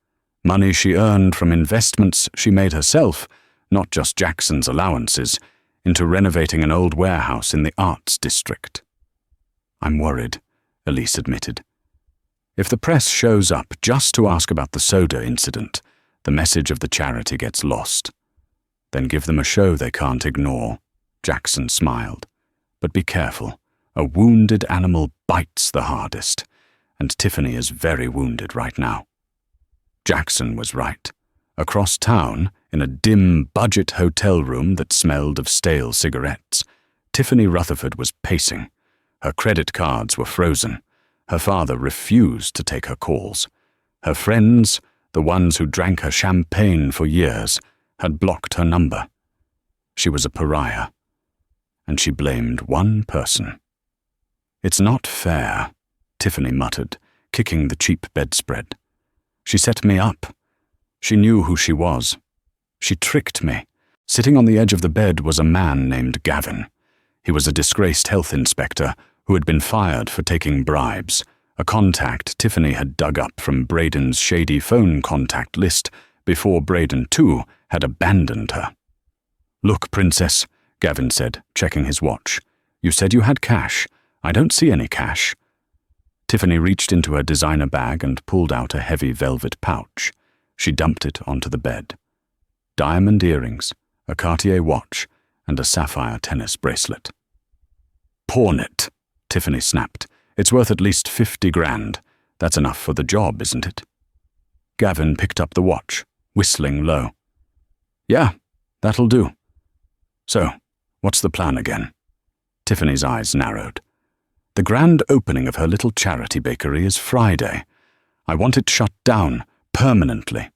Speaker 1: she earned from investments she made herself, not just Jackson's allowances, into renovating an old warehouse in the arts district. "I'm worried," Elise admitted. "If the press shows up just to ask about the soda incident, the message of the charity gets lost. Then give them a show they can't ignore," Jackson smiled. "But be careful. A wounded animal bites the hardest, and Tiffany is very wounded right now." Jackson was right. Across town, in a dim budget hotel room that smelled of stale cigarettes, Tiffany Rutherford was pacing. Her credit cards were frozen. Her father refused to take her calls. Her friends, the ones who drank her champagne for years, had blocked her number. She was a pariah, and she blamed one person. "It's not fair," Tiffany muttered, kicking the cheap bedspread. "She set me up. She knew who she was. She tricked me." Sitting on the edge of the bed was a man named Gavin. He was a disgraced health inspector who had been fired for taking bribes, a contact Tiffany had dug up from Braden's shady phone contact list before Braden, too, had abandoned her. "Look, Princess," Gavin said, checking his watch. "You said you had cash. I don't see any cash." Tiffany reached into her designer bag and pulled out a heavy velvet pouch. She dumped it onto the bed. Diamond earrings, a Cartier watch, and a sapphire tennis bracelet. "Pawn it," Tiffany snapped. "It's worth at least 50 grand. That's enough for the job, isn't it?" Gavin picked up the watch, whistling low. "Yeah, that'll do. So, what's the plan again?" Tiffany's eyes narrowed. "The grand opening of her little charity bakery is Friday. I want it shut down, permanently."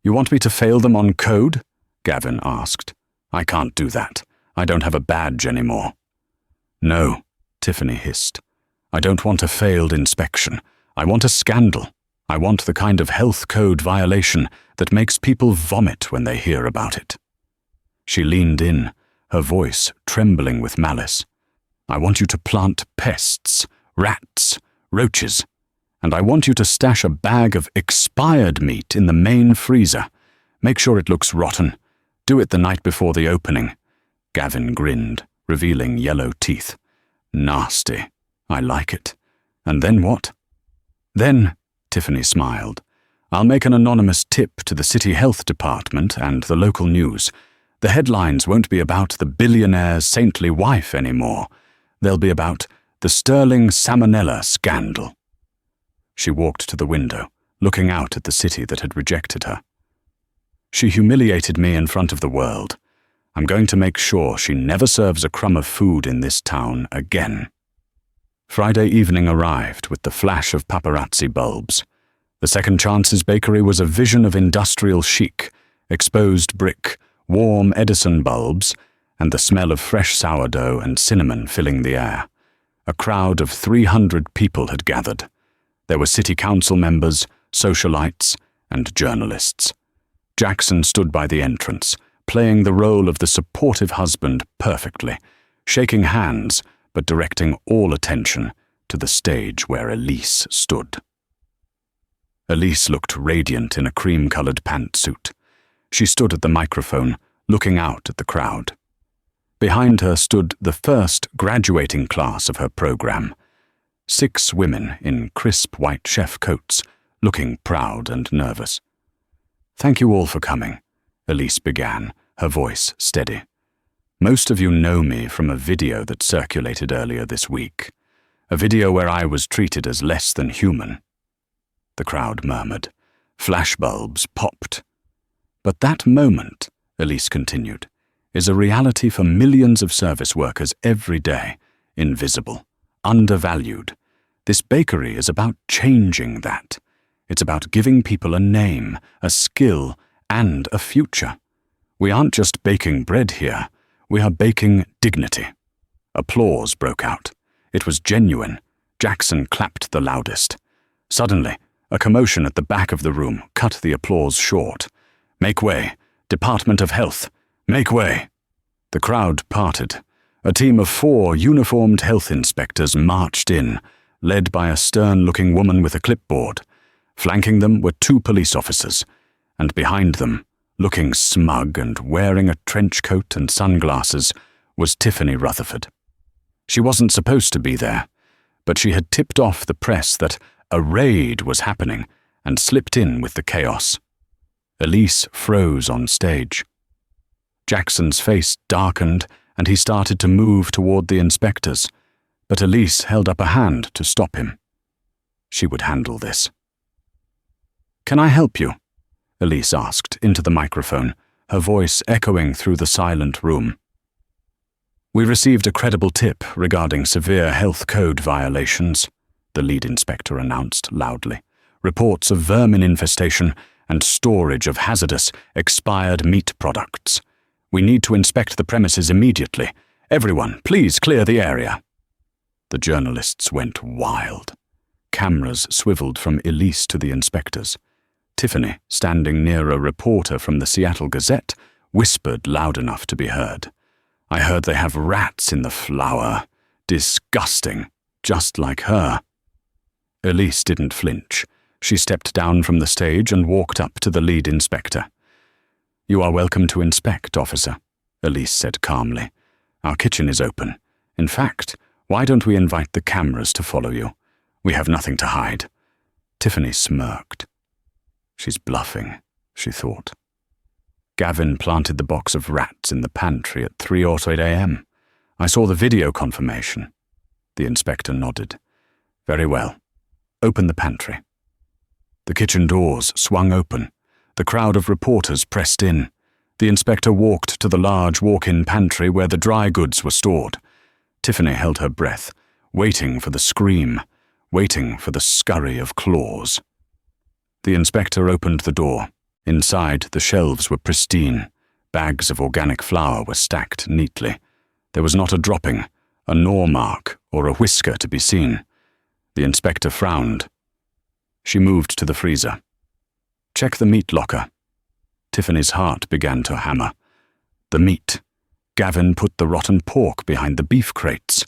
Speaker 1: "You want me to fail them on code?" Gavin asked. "I can't do that. I don't have a badge anymore." "No," Tiffany hissed. "I don't want a failed inspection. I want a scandal. I want the kind of health code violation that makes people vomit when they hear about it." She leaned in, her voice trembling with malice. "I want you to plant pests, rats, roaches, and I want you to stash a bag of expired meat in the main freezer. Make sure it looks rotten. Do it the night before the opening." Gavin grinned, revealing yellow teeth. "Nasty. I like it. And then what?" "Then," Tiffany smiled, "I'll make an anonymous tip to the city health department and the local news. The headlines won't be about the billionaire's saintly wife anymore. They'll be about the Sterling salmonella scandal." She walked to the window, looking out at the city that had rejected her. "She humiliated me in front of the world. I'm going to make sure she never serves a crumb of food in this town again." Friday evening arrived with the flash of paparazzi bulbs. The Second Chances Bakery was a vision of industrial chic, exposed brick, warm Edison bulbs, and the smell of fresh sourdough and cinnamon filling the air. A crowd of 300 people had gathered. There were city council members, socialites, and journalists. Jackson stood by the entrance, playing the role of the supportive husband perfectly, shaking hands but directing all attention to the stage where Elise stood. Elise looked radiant in a cream-colored pantsuit. She stood at the microphone, looking out at the crowd. Behind her stood the first graduating class of her program. 6 women in crisp white chef coats, looking proud and nervous. "Thank you all for coming," Elise began, her voice steady. Most of you know me from a video that circulated earlier this week, a video where I was treated as less than human. The crowd murmured. Flashbulbs popped. But that moment, Elise continued, is a reality for millions of service workers every day, invisible, undervalued. This bakery is about changing that. It's about giving people a name, a skill, and a future. We aren't just baking bread here, we are baking dignity. Applause broke out. It was genuine. Jackson clapped the loudest. Suddenly, a commotion at the back of the room cut the applause short. Make way, Department of Health. Make way. The crowd parted. A team of 4 uniformed health inspectors marched in, led by a stern-looking woman with a clipboard. Flanking them were 2 police officers, and behind them, looking smug and wearing a trench coat and sunglasses, was Tiffany Rutherford. She wasn't supposed to be there, but she had tipped off the press that a raid was happening and slipped in with the chaos. Elise froze on stage. Jackson's face darkened and he started to move toward the inspectors, but Elise held up a hand to stop him. She would handle this. "Can I help you?" Elise asked into the microphone, her voice echoing through the silent room. "We received a credible tip regarding severe health code violations," the lead inspector announced loudly. "Reports of vermin infestation and storage of hazardous, expired meat products. We need to inspect the premises immediately. Everyone, please clear the area." The journalists went wild. Cameras swiveled from Elise to the inspectors. Tiffany, standing near a reporter from the Seattle Gazette, whispered loud enough to be heard. "I heard they have rats in the flour. Disgusting. Just like her." Elise didn't flinch. She stepped down from the stage and walked up to the lead inspector. "You are welcome to inspect, officer," Elise said calmly. "Our kitchen is open. In fact, why don't we invite the cameras to follow you? We have nothing to hide." Tiffany smirked. She's bluffing, she thought. "Gavin planted the box of rats in the pantry at 3:08 a.m. I saw the video confirmation." The inspector nodded. "Very well. Open the pantry." The kitchen doors swung open. The crowd of reporters pressed in. The inspector walked to the large walk-in pantry where the dry goods were stored. Tiffany held her breath, waiting for the scream, waiting for the scurry of claws. The inspector opened the door. Inside, the shelves were pristine. Bags of organic flour were stacked neatly. There was not a dropping, a gnaw mark, or a whisker to be seen. The inspector frowned. She moved to the freezer. "Check the meat locker." Tiffany's heart began to hammer. The meat. Gavin put the rotten pork behind the beef crates.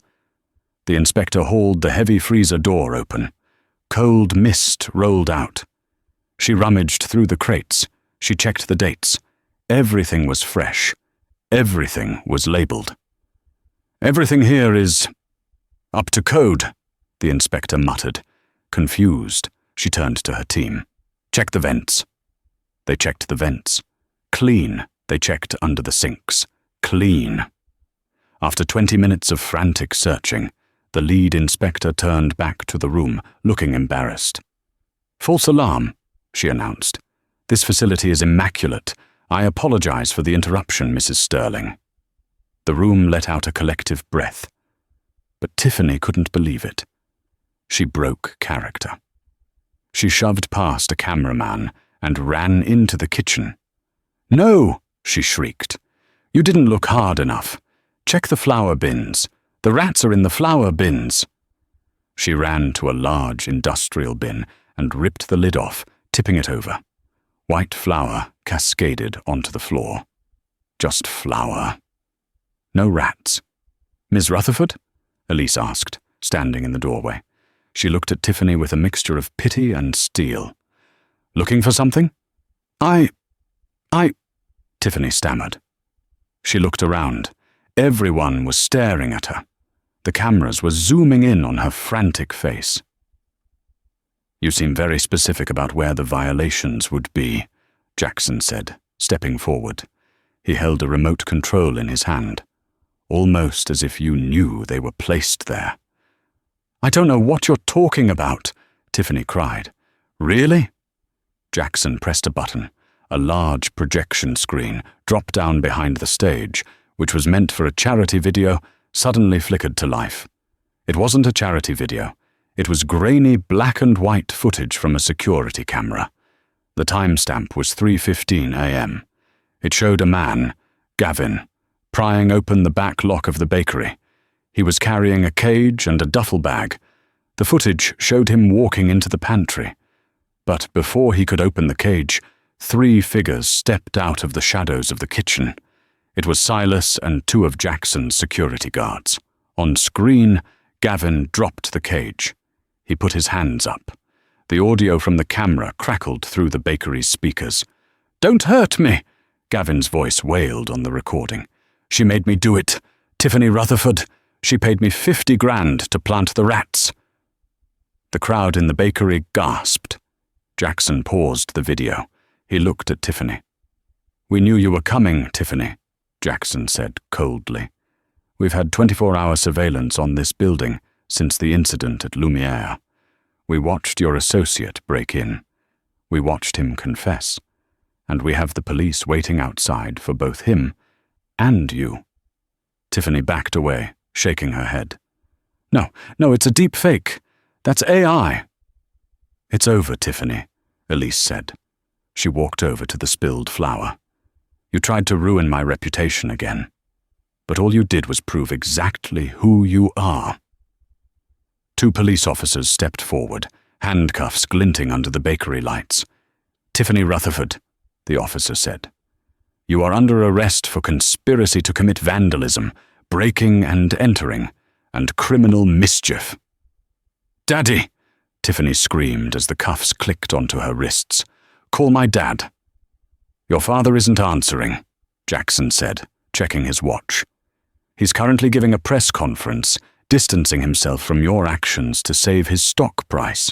Speaker 1: The inspector hauled the heavy freezer door open. Cold mist rolled out. She rummaged through the crates. She checked the dates. Everything was fresh. Everything was labeled. "Everything here is up to code," the inspector muttered. Confused, she turned to her team. "Check the vents." They checked the vents. Clean, they checked under the sinks. Clean. After 20 minutes of frantic searching, the lead inspector turned back to the room, looking embarrassed. "False alarm," she announced. "This facility is immaculate. I apologize for the interruption, Mrs. Sterling." The room let out a collective breath. But Tiffany couldn't believe it. She broke character. She shoved past a cameraman and ran into the kitchen. "No!" she shrieked. "You didn't look hard enough. Check the flour bins. The rats are in the flour bins." She ran to a large industrial bin and ripped the lid off, tipping it over. White flour cascaded onto the floor. Just flour. No rats. "Ms. Rutherford?" Elise asked, standing in the doorway. She looked at Tiffany with a mixture of pity and steel. "Looking for something?" I... Tiffany stammered. She looked around. Everyone was staring at her. The cameras were zooming in on her frantic face. "You seem very specific about where the violations would be," Jackson said, stepping forward. He held a remote control in his hand. almost as if you knew they were placed there. "I don't know what you're talking about," Tiffany cried. "Really?" Jackson pressed a button. A large projection screen, dropped down behind the stage, which was meant for a charity video, suddenly flickered to life. It wasn't a charity video. It was grainy black and white footage from a security camera. The timestamp was 3:15 a.m. It showed a man, Gavin, prying open the back lock of the bakery. He was carrying a cage and a duffel bag. The footage showed him walking into the pantry. But before he could open the cage, 3 figures stepped out of the shadows of the kitchen. It was Silas and 2 of Jackson's security guards. On screen, Gavin dropped the cage. He put his hands up. The audio from the camera crackled through the bakery's speakers. "Don't hurt me!" Gavin's voice wailed on the recording. "She made me do it. Tiffany Rutherford. She paid me 50 grand to plant the rats." The crowd in the bakery gasped. Jackson paused the video. He looked at Tiffany. "We knew you were coming, Tiffany," Jackson said coldly. "We've had 24-hour surveillance on this building since the incident at Lumiere. We watched your associate break in. We watched him confess. And we have the police waiting outside for both him and you." Tiffany backed away, shaking her head. No, it's a deep fake. That's AI." "It's over, Tiffany," Elise said. She walked over to the spilled flour. "You tried to ruin my reputation again. But all you did was prove exactly who you are." 2 police officers stepped forward, handcuffs glinting under the bakery lights. "Tiffany Rutherford," the officer said. "You are under arrest for conspiracy to commit vandalism, breaking and entering, and criminal mischief." "Daddy!" Tiffany screamed as the cuffs clicked onto her wrists. "Call my dad." "Your father isn't answering," Jackson said, checking his watch. "He's currently giving a press conference, distancing himself from your actions to save his stock price."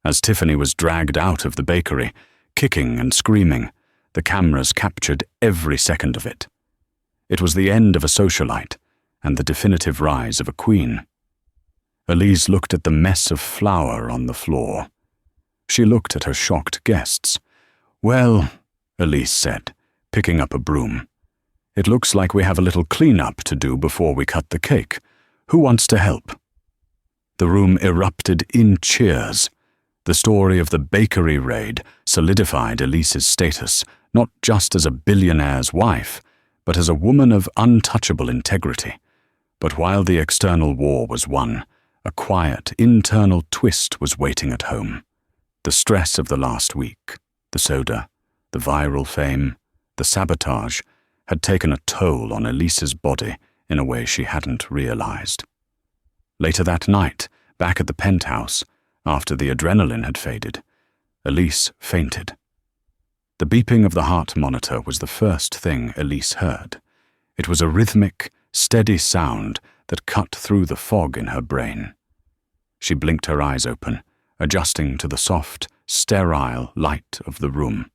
Speaker 1: As Tiffany was dragged out of the bakery, kicking and screaming, the cameras captured every second of it. It was the end of a socialite and the definitive rise of a queen. Elise looked at the mess of flour on the floor. She looked at her shocked guests. "Well," Elise said, picking up a broom, "it looks like we have a little clean-up to do before we cut the cake. Who wants to help?" The room erupted in cheers. The story of the bakery raid solidified Elise's status, not just as a billionaire's wife, but as a woman of untouchable integrity. But while the external war was won, a quiet, internal twist was waiting at home. The stress of the last week, the soda, the viral fame, the sabotage, had taken a toll on Elise's body in a way she hadn't realized. Later that night, back at the penthouse, after the adrenaline had faded, Elise fainted. The beeping of the heart monitor was the first thing Elise heard. It was a rhythmic, steady sound that cut through the fog in her brain. She blinked her eyes open, adjusting to the soft, sterile light of the room.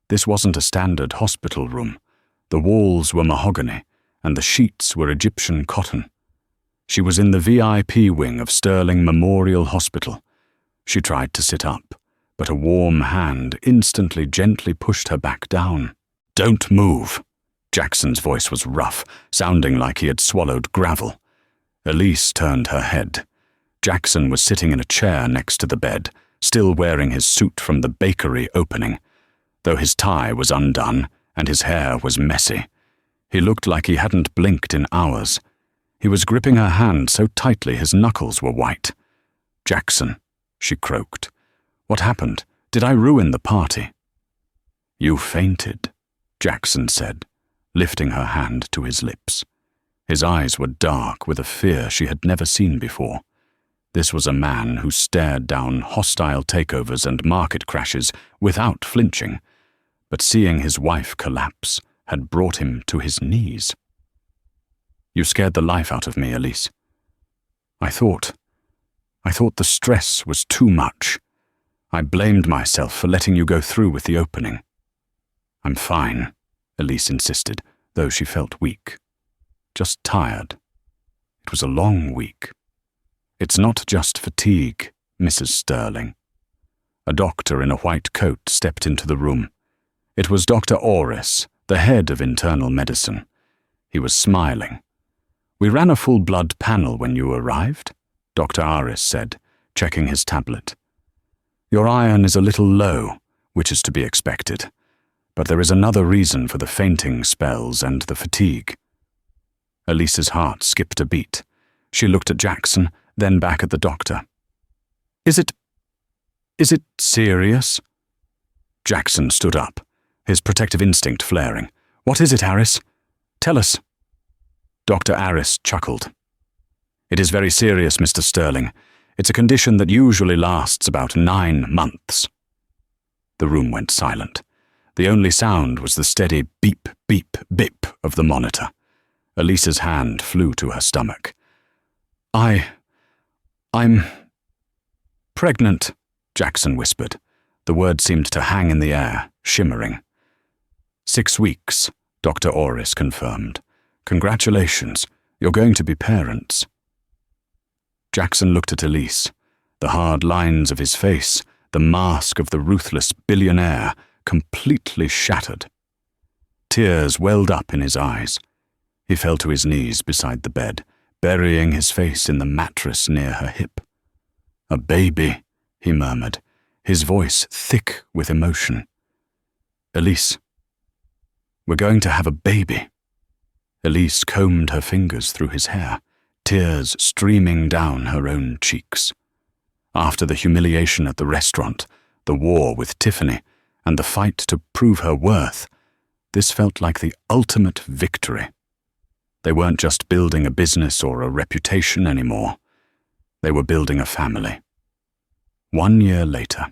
Speaker 1: This wasn't a standard hospital room. The walls were mahogany, and the sheets were Egyptian cotton. She was in the VIP wing of Sterling Memorial Hospital. She tried to sit up, but a warm hand instantly gently pushed her back down. "Don't move." Jackson's voice was rough, sounding like he had swallowed gravel. Elise turned her head. Jackson was sitting in a chair next to the bed, still wearing his suit from the bakery opening, though his tie was undone and his hair was messy. He looked like he hadn't blinked in hours. He was gripping her hand so tightly his knuckles were white. "Jackson," she croaked. "What happened? Did I ruin the party?" "You fainted," Jackson said, lifting her hand to his lips. His eyes were dark with a fear she had never seen before. This was a man who stared down hostile takeovers and market crashes without flinching, but seeing his wife collapse had brought him to his knees. "You scared the life out of me, Elise. I thought the stress was too much. I blamed myself for letting you go through with the opening." "I'm fine," Elise insisted, though she felt weak. just tired. It was a long week. It's not just fatigue, Mrs. Sterling. A doctor in a white coat stepped into the room. It was Dr. Orris, the head of internal medicine. He was smiling. "We ran a full-blood panel when you arrived," Dr. Orris said, checking his tablet. "Your iron is a little low, which is to be expected, but there is another reason for the fainting spells and the fatigue." Elise's heart skipped a beat. She looked at Jackson, then back at the doctor. Is it serious?" Jackson stood up, his protective instinct flaring. "What is it, Harris? Tell us." Dr. Harris chuckled. "It is very serious, Mr. Sterling. It's a condition that usually lasts about 9 months. The room went silent. The only sound was the steady beep, beep, beep of the monitor. Elise's hand flew to her stomach. I'm pregnant," Jackson whispered. The word seemed to hang in the air, shimmering. 6 weeks, Dr. Orris confirmed. "Congratulations, you're going to be parents." Jackson looked at Elise. The hard lines of his face, the mask of the ruthless billionaire, completely shattered. Tears welled up in his eyes. He fell to his knees beside the bed, burying his face in the mattress near her hip. "A baby," he murmured, his voice thick with emotion. "Elise, we're going to have a baby." Elise combed her fingers through his hair, tears streaming down her own cheeks. After the humiliation at the restaurant, the war with Tiffany, and the fight to prove her worth, this felt like the ultimate victory. They weren't just building a business or a reputation anymore. They were building a family. 1 year later.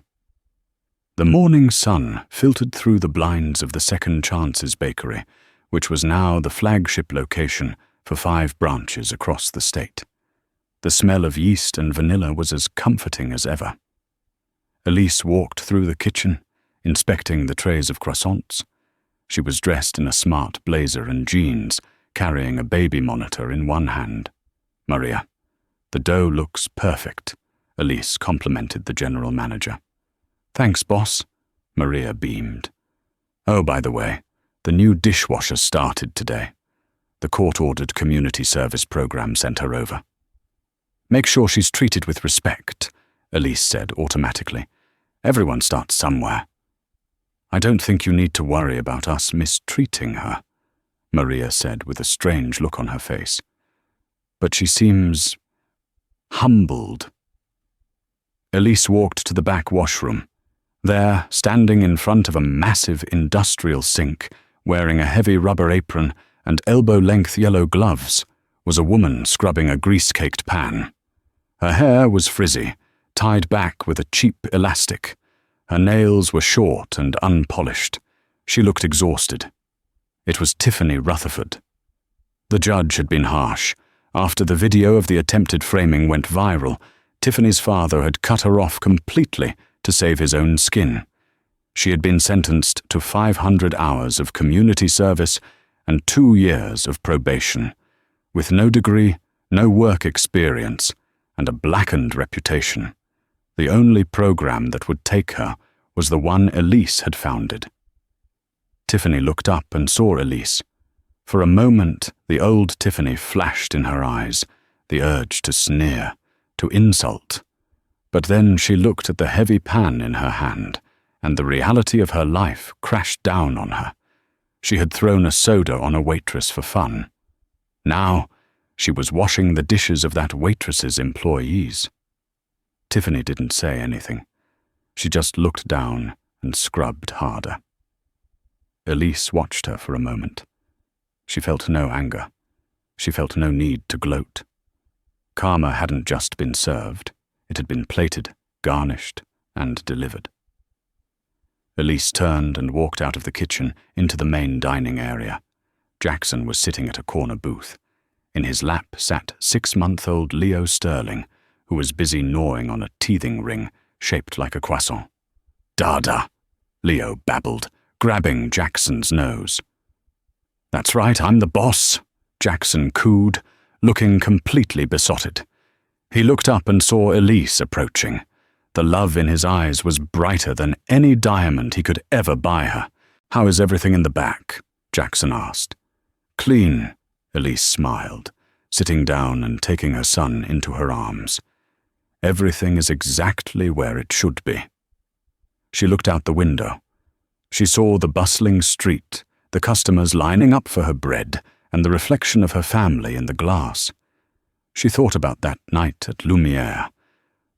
Speaker 1: The morning sun filtered through the blinds of the Second Chances Bakery, which was now the flagship location for 5 branches across the state. The smell of yeast and vanilla was as comforting as ever. Elise walked through the kitchen, inspecting the trays of croissants. She was dressed in a smart blazer and jeans, carrying a baby monitor in one hand. "Maria, the dough looks perfect," Elise complimented the general manager. "Thanks, boss," Maria beamed. "Oh, by the way, the new dishwasher started today. The court-ordered community service program sent her over." "Make sure she's treated with respect," Elise said automatically. "Everyone starts somewhere." "I don't think you need to worry about us mistreating her," Maria said with a strange look on her face. "But she seems humbled." Elise walked to the back washroom. There, standing in front of a massive industrial sink, wearing a heavy rubber apron and elbow-length yellow gloves, was a woman scrubbing a grease-caked pan. Her hair was frizzy, tied back with a cheap elastic. Her nails were short and unpolished. She looked exhausted. It was Tiffany Rutherford. The judge had been harsh. After the video of the attempted framing went viral, Tiffany's father had cut her off completely to save his own skin. She had been sentenced to 500 hours of community service and 2 years of probation, with no degree, no work experience, and a blackened reputation. The only program that would take her was the one Elise had founded. Tiffany looked up and saw Elise. For a moment, the old Tiffany flashed in her eyes, the urge to sneer, to insult. But then she looked at the heavy pan in her hand, and the reality of her life crashed down on her. She had thrown a soda on a waitress for fun. Now, she was washing the dishes of that waitress's employees. Tiffany didn't say anything. She just looked down and scrubbed harder. Elise watched her for a moment. She felt no anger. She felt no need to gloat. Karma hadn't just been served. It had been plated, garnished, and delivered. Elise turned and walked out of the kitchen into the main dining area. Jackson was sitting at a corner booth. In his lap sat 6-month-old Leo Sterling, who was busy gnawing on a teething ring shaped like a croissant. "Dada," Leo babbled, grabbing Jackson's nose. "That's right, I'm the boss," Jackson cooed, looking completely besotted. He looked up and saw Elise approaching. The love in his eyes was brighter than any diamond he could ever buy her. "How is everything in the back?" Jackson asked. "Clean," Elise smiled, sitting down and taking her son into her arms. "Everything is exactly where it should be." She looked out the window. She saw the bustling street, the customers lining up for her bread, and the reflection of her family in the glass. She thought about that night at Lumiere,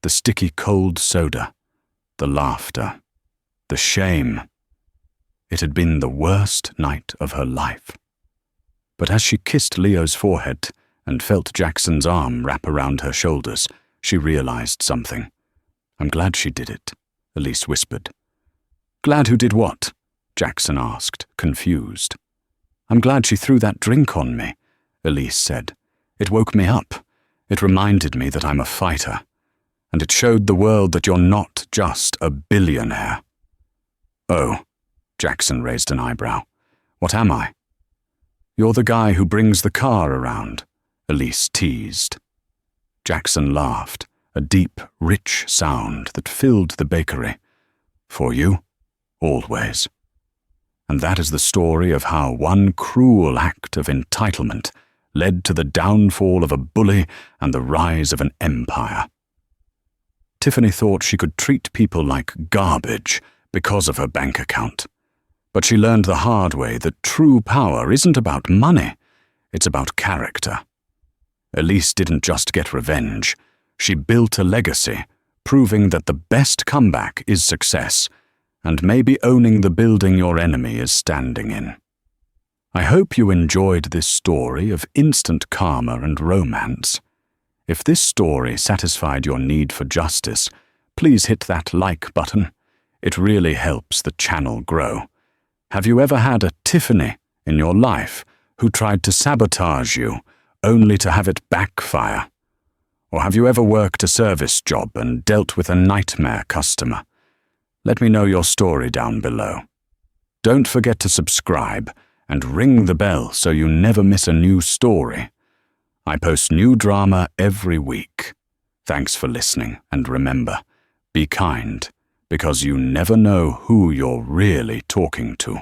Speaker 1: the sticky cold soda, the laughter, the shame. It had been the worst night of her life. But as she kissed Leo's forehead and felt Jackson's arm wrap around her shoulders, she realized something. "I'm glad she did it," Elise whispered. "Glad who did what?" Jackson asked, confused. "I'm glad she threw that drink on me," Elise said. "It woke me up. It reminded me that I'm a fighter. And it showed the world that you're not just a billionaire." "Oh," Jackson raised an eyebrow. "What am I?" "You're the guy who brings the car around," Elise teased. Jackson laughed, a deep, rich sound that filled the bakery. "For you, always." And that is the story of how one cruel act of entitlement led to the downfall of a bully and the rise of an empire. Tiffany thought she could treat people like garbage because of her bank account. But she learned the hard way that true power isn't about money, it's about character. Elise didn't just get revenge, she built a legacy, proving that the best comeback is success, and maybe owning the building your enemy is standing in. I hope you enjoyed this story of instant karma and romance. If this story satisfied your need for justice, please hit that like button. It really helps the channel grow. Have you ever had a Tiffany in your life who tried to sabotage you only to have it backfire? Or have you ever worked a service job and dealt with a nightmare customer? Let me know your story down below. Don't forget to subscribe and ring the bell so you never miss a new story. I post new drama every week. Thanks for listening, and remember, be kind, because you never know who you're really talking to.